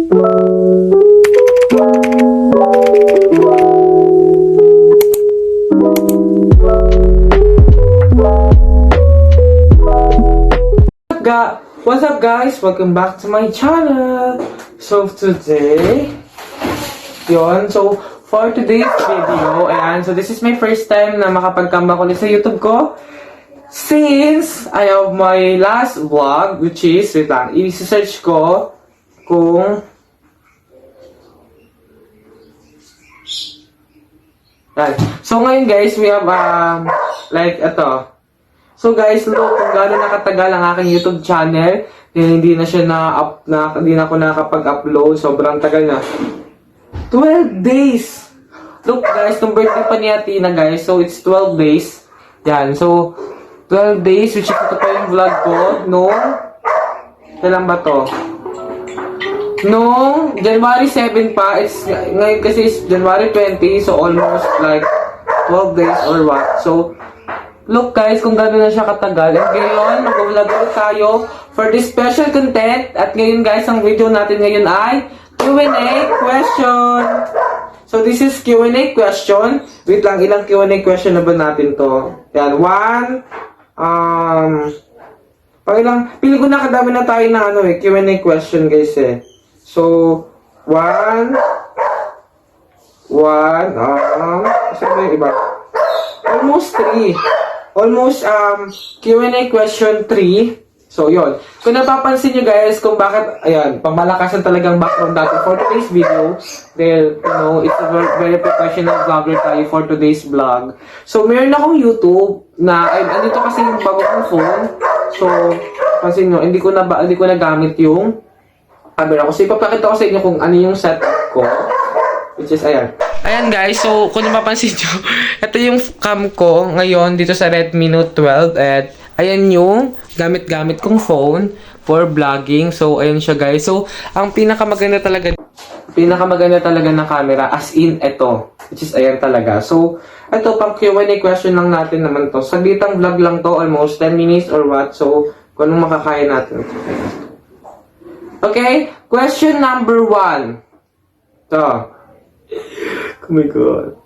What's up guys? Welcome back to my channel. So today, for today's video, ayan, so this is my first time na makapag-comeback ulit sa YouTube ko. Since I have my last vlog, which is, wait lang, i-search ko kung yan. So ngayon guys, we have like ito. So guys, look kung gaano nakatagal ang aking YouTube channel. Hindi na siya hindi na ako nakapag-upload. Sobrang tagal na. 12 days! Look guys, nung birthday pa ni Athena guys. So it's 12 days. Yan. So 12 days, which is ito pa yung vlog ko. Kailan ba to? Noong January 7 pa. Ngayon kasi is January 20. So almost like 12 days or what. So look guys, kung gano'n na siya katagal. And ngayon, mag-vlog ulit tayo for this special content. At ngayon guys, ang video natin ngayon ay Q&A question. So this is Q&A question. Wait lang, ilang Q&A question na ba natin to? Yan, pili ko na kadami na tayo na Q&A question guys eh. So, saan ba yung iba? Almost 3. Q&A question 3. So, yon. Kung napapansin nyo guys, kung bakit, ayan, pamalakasan talagang background natin for today's video. Dahil, it's a very professional vlogger tayo for today's vlog. So, meron akong YouTube na, andito kasi yung bago kong phone. So, pansin nyo, hindi ko na gamit yung camera ko. So, ipapakita ko sa inyo kung ano yung setup ko. Which is, ayan. Ayan guys, so kung mapapansin nyo, ito yung cam ko ngayon dito sa Redmi Note 12 at ayan yung gamit-gamit kong phone for vlogging. So ayan siya guys. So ang pinakamaganda talaga ng camera as in ito, which is ayan talaga. So ito pang Q&A question lang natin naman to. Sagitang vlog lang to, almost 10 minutes or what. So kung anong makakaya natin. Okay, question number 1. To. Oh my God.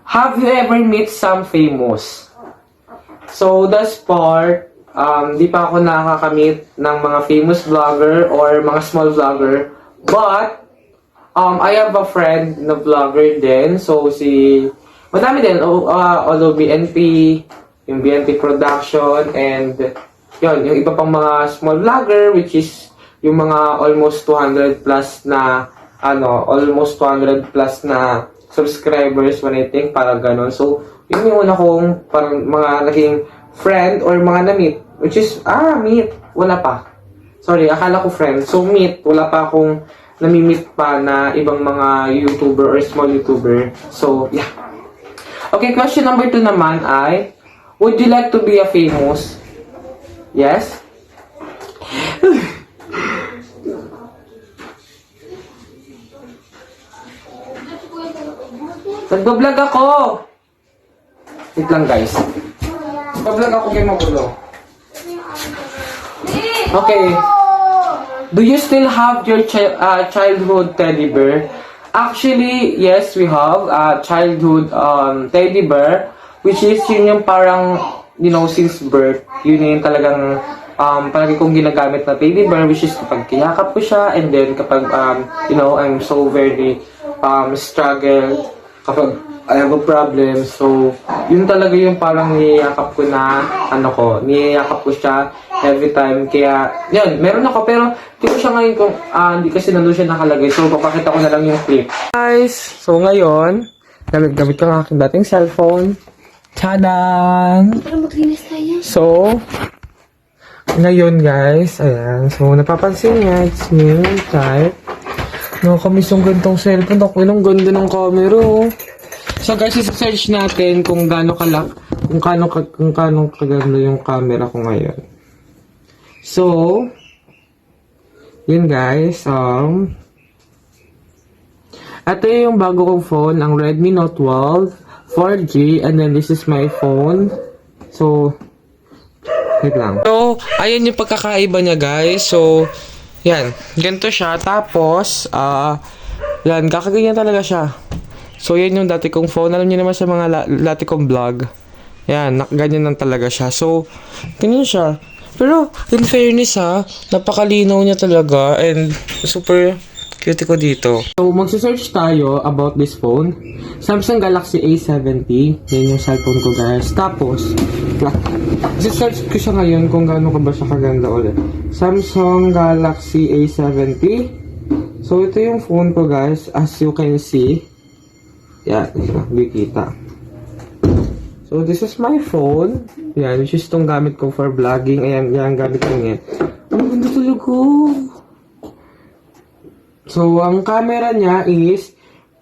Have you ever met some famous? So, thus far, di pa ako nakakamit ng mga famous vlogger or mga small vlogger. But, I have a friend na vlogger din. So, madami din. Although BNP, yung BNP Production, and yun, yung iba pang mga small vlogger, which is yung mga almost 200 plus na subscribers when I think, para ganon. So, yun yung una kong parang mga naging friend or mga na-meet. Which is, meet. Wala pa. Sorry, akala ko friend. So, meet. Wala pa akong nami-meet pa na ibang mga YouTuber or small YouTuber. So, yeah. Okay, question number 2 naman ay, would you like to be a famous? Yes? Nagbablog ako! Wait lang guys. Nagbablog ako kay magulo. Okay. Do you still have your childhood teddy bear? Actually, yes, we have a childhood teddy bear, which is yun yung parang, since birth, yun yung talagang palagi kong ginagamit na teddy bear, which is kapag kiyakap ko siya, and then kapag, I'm so very struggle kapag I have a problem. So, yun talaga yung parang niyayakap ko na, niyayakap ko siya every time. Kaya, yun, meron ako, pero hindi ko siya ngayon kung, hindi kasi nandun siya nakalagay. So, papakita ko na lang yung clip. Guys, so ngayon, gamit ko ang aking dating cellphone. Tadaan! So, ngayon guys, ayan. So, napapansin niya, it's me, type. Nakakamiss yung gantong cellphone. Ako, ilang ganda ng camera, oh. So guys, i-search natin kung gaano kaganda yung camera ko ngayon. So, yun guys, ito yung bago kong phone, ang Redmi Note 12 4G, and then this is my phone. So, wait lang. So, ayan yung pagkakaiba niya guys. So, Yan, ganito siya. Tapos, yan, kakaganyan talaga siya. So, yan yung dati kong phone. Alam niyo naman sa mga dati kong vlog. Yan, ganyan lang talaga siya. So, ganyan siya. Pero, in fairness napakalinaw niya talaga. And, super cute ko dito. So, magsa-search tayo about this phone. Samsung Galaxy A70. Yan yung cellphone ko, guys. Tapos, search ko siya ngayon kung gaano ka ba siya kaganda ulit. Samsung Galaxy A70. So, ito yung phone ko, guys. As you can see. Yan, hindi kita. So, this is my phone. Yan, which is itong gamit ko for vlogging. Ayan, yan, gamit ko yan. Ang ganda talaga. So, ang camera niya is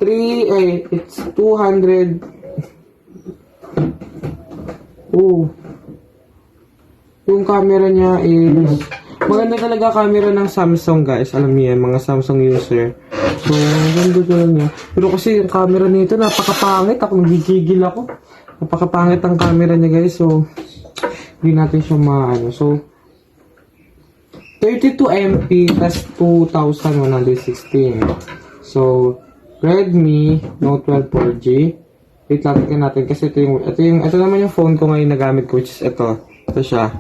it's 200. Yung camera niya is maganda talaga camera ng Samsung, guys. Alam niyo yan, mga Samsung user. So, ang ganda talaga niya. Pero kasi yung camera nito napakapangit. Ako nagigigil ako. Napakapangit ang camera niya, guys. So, hindi natin siya maano. So, 32 MP plus 2116. So, Redmi Note 12 4G. Wait lang, tingnan natin kasi ito naman yung phone ko ngayon na gamit ko, which is ito. Ito siya.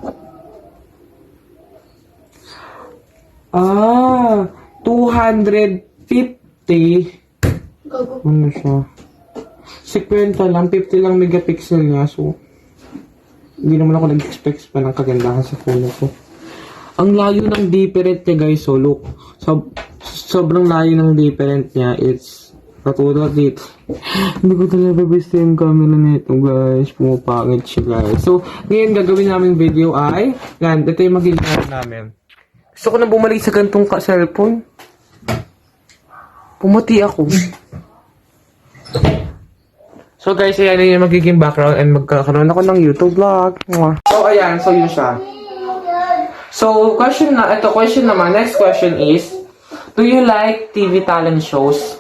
250. Ano siya? 50 lang, 50 lang megapixel niya. So, hindi naman ako nag-expect pa ng kagandahan sa phone ko. Ang layo ng different niya, guys. So, look. Sobrang layo ng different niya. It's katulad dito. Hindi ko talaga gusto yung camera nito, guys. Pumapangit siya, guys. So, ngayon gagawin namin video ay, yan, ito yung magiging namin. Gusto ko na bumalik sa gantong cellphone. Pumati ako. So, guys, ayan yung magiging background and magkakaroon ako ng YouTube vlog. So, ayan. So, yun siya. So, question naman. Next question is, do you like TV talent shows?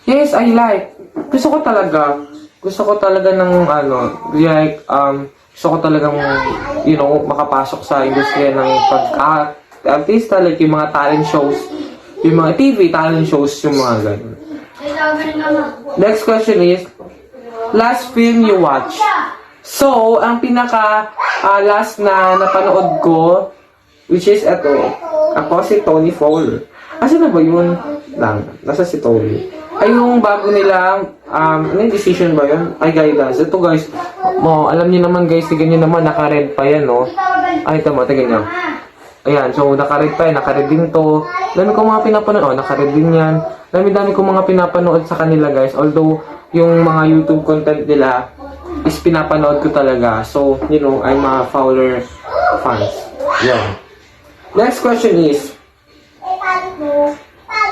Yes, I like. Gusto ko talaga ng gusto ko talagang, makapasok sa industriya ng pag-artista, like yung mga talent shows, yung mga TV talent shows, yung mga ganun. Next question is, last film you watch? So, ang last na napanood ko, which is ako si Tony Fowler. Asa na ba yun? Nasa si Tony. Ay, yung bago nilang, decision ba yun? Ay, guidance. Ito, guys, alam niyo naman, guys, ganyan naman, naka-red pa yan, no? Ay, ito mo, ganyan. Ayan, so, naka-red pa yan, naka-red din to. Dami ko mga pinapanood, naka-red din yan. Dami ko mga pinapanood sa kanila, guys. Although, yung mga YouTube content nila is pinapanood ko talaga. So, I'm a Fowler fans. Yeah. Next question is,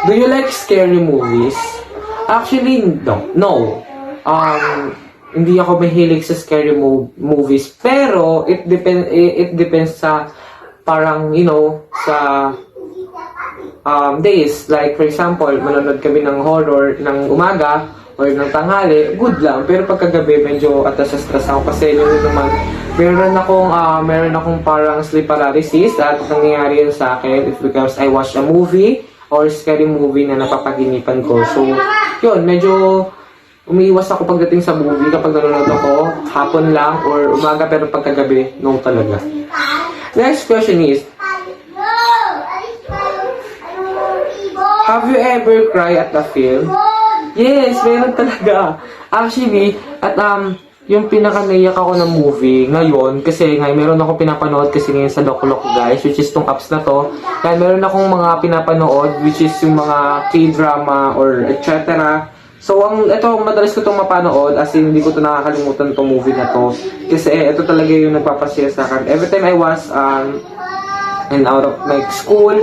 do you like scary movies? Actually, no. Hindi ako mahilig sa scary movies. Pero, it depends sa, parang, sa days. Like, for example, manonood kami ng horror ng umaga or ng tanghali, good lang. Pero pagkagabi, medyo atas-stress ako kasi meron akong parang sleep paralysis at nangyayari yun sa akin because I watch a movie or scary movie na napapaginipan ko. So, yun, medyo umiiwas ako pagdating sa movie kapag nanonood ako, hapon lang or umaga, pero pagkagabi, no talaga. Next question is, have you ever cried at the film? Yes, meron talaga. Actually, yung pinaka-naiyak ako ng movie ngayon, kasi meron ako pinapanood kasi ngayon sa Doklok, guys, which is tong apps na to. Kaya meron akong mga pinapanood, which is yung mga K-drama or etc. So, madalas ko itong mapanood, as in, hindi ko ito nakakalimutan itong movie na to. Kasi ito talaga yung nagpapasaya sa akin. Every time I was out of my school,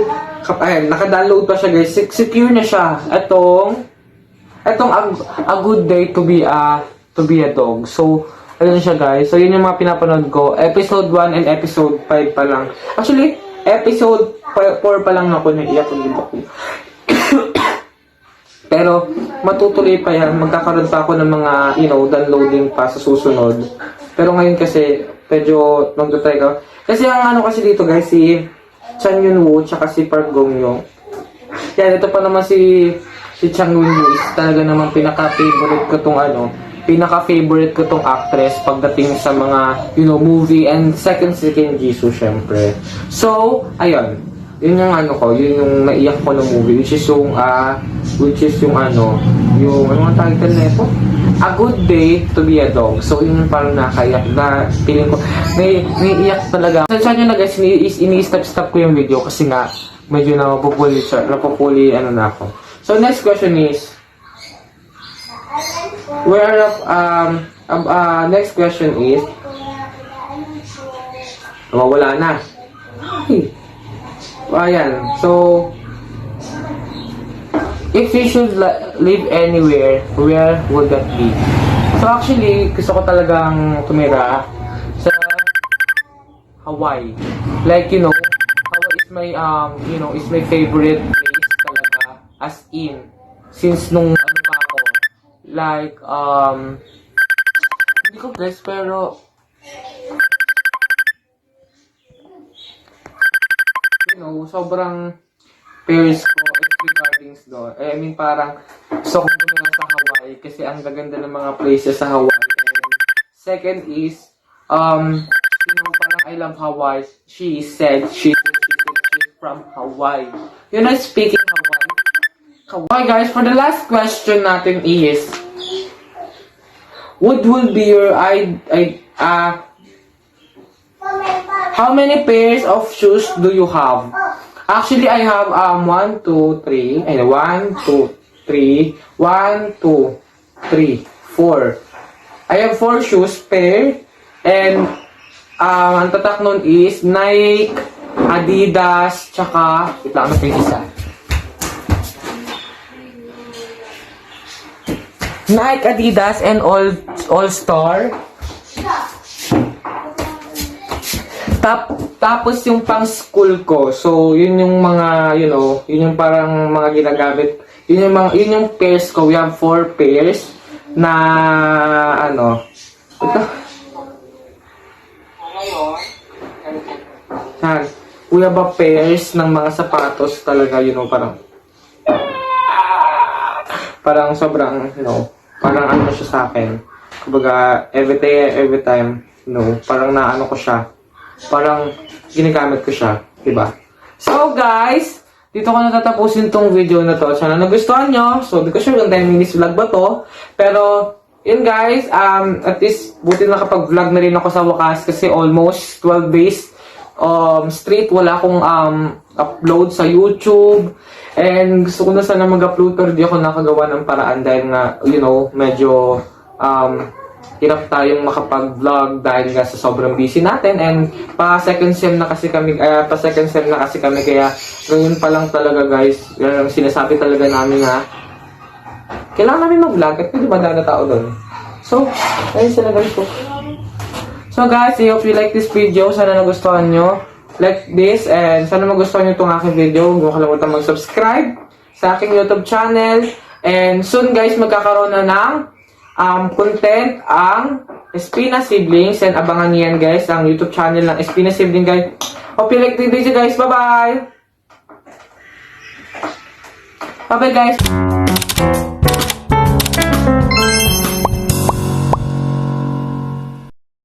naka-download pa siya, guys. Secure na siya. Itong A Good Day to be a Dog. So, ayun siya, guys. So, yun yung mga pinapanood ko. Episode 1 and episode 5 pa lang. Actually, episode 4 pa lang ako naiyak ko. Pero, matutuloy pa yan. Magkakaroon pa ako ng mga, downloading pa sa susunod. Pero ngayon kasi, medyo magtutry ko. Kasi ang kasi dito, guys, Chan Yun-woo, tsaka si Park Gong-yoon. Yan, ito pa naman si Chang Yun-woo is talaga naman pinaka-favorite ko tong pinaka-favorite ko tong actress pagdating sa mga, movie and second Jisoo, syempre. So, ayun. Yun yung yun yung naiyak ko ng movie, which is yung ang title na ito? A Good Day to Be a Dog. So, yun yung parang nakaiyak na feeling ko, naiiyak talaga. Sa nyo na guys, ini-stop ko yung video kasi nga, medyo napupuli na ako. So, next question is, next question is, wala na. Ay. Ayan. So, if you should live anywhere, where would that be? So, actually, gusto ko talagang tumira sa Hawaii. Like, Hawaii is my, is my favorite place talaga. As in, since nung pa ako. Like, hindi ko guess, pero sobrang pairs ko regarding doon. I mean, parang gusto kong tumira sa Hawaii kasi ang gaganda ng mga places sa Hawaii. And second is, parang I love Hawaii. She said she's from Hawaii. Speaking Hawaii, guys, for the last question natin is, what will be your how many pairs of shoes do you have? Actually, I have 1, 2, 3. 1, 2, 3. 1, 2, 3, 4. I have 4 shoes pair. And ang tatak nun is Nike, Adidas, tsaka wait lang, ano pa yung isa? Nike, Adidas, and All-Star. Tapos yung pang school ko. So, yun yung mga, yun yung parang mga ginagamit. Yun yung pairs ko. We have 4 pairs na, ito. Yan. We have a pairs ng mga sapatos talaga, parang sobrang, parang ano siya sa akin. Kumbaga, every time, parang naano ko siya. Parang ginagamit ko siya, diba? So guys, dito ko natatapusin tong video na to. Sana nagustuhan nyo. So, di ko sure kung 10 minutes vlog ba to. Pero, yun guys, at least, buti nakapag-vlog na rin ako sa wakas kasi almost 12 days straight wala akong upload sa YouTube. And gusto ko na sana mag-upload pero di ako nakagawa ng paraan dahil nga, medyo hirap tayong makapag-vlog dahil nga sa sobrang busy natin and pa second sem na kasi kami kaya ngayon pa lang talaga guys, yung sinasabi talaga namin na kailangan namin mag-vlog at pwede ba na tao doon. So, ayun sila guys po. So guys, I hope you like this video. Sana nagustuhan nyo. Like this and sana magustuhan nyo itong aking video. Huwag mo kalimutan mag-subscribe sa aking YouTube channel. And soon guys, magkakaroon na ng content ang Espina Siblings and abangan niyan guys ang YouTube channel ng Espina Siblings guys. Hope you like the video guys. Bye bye guys.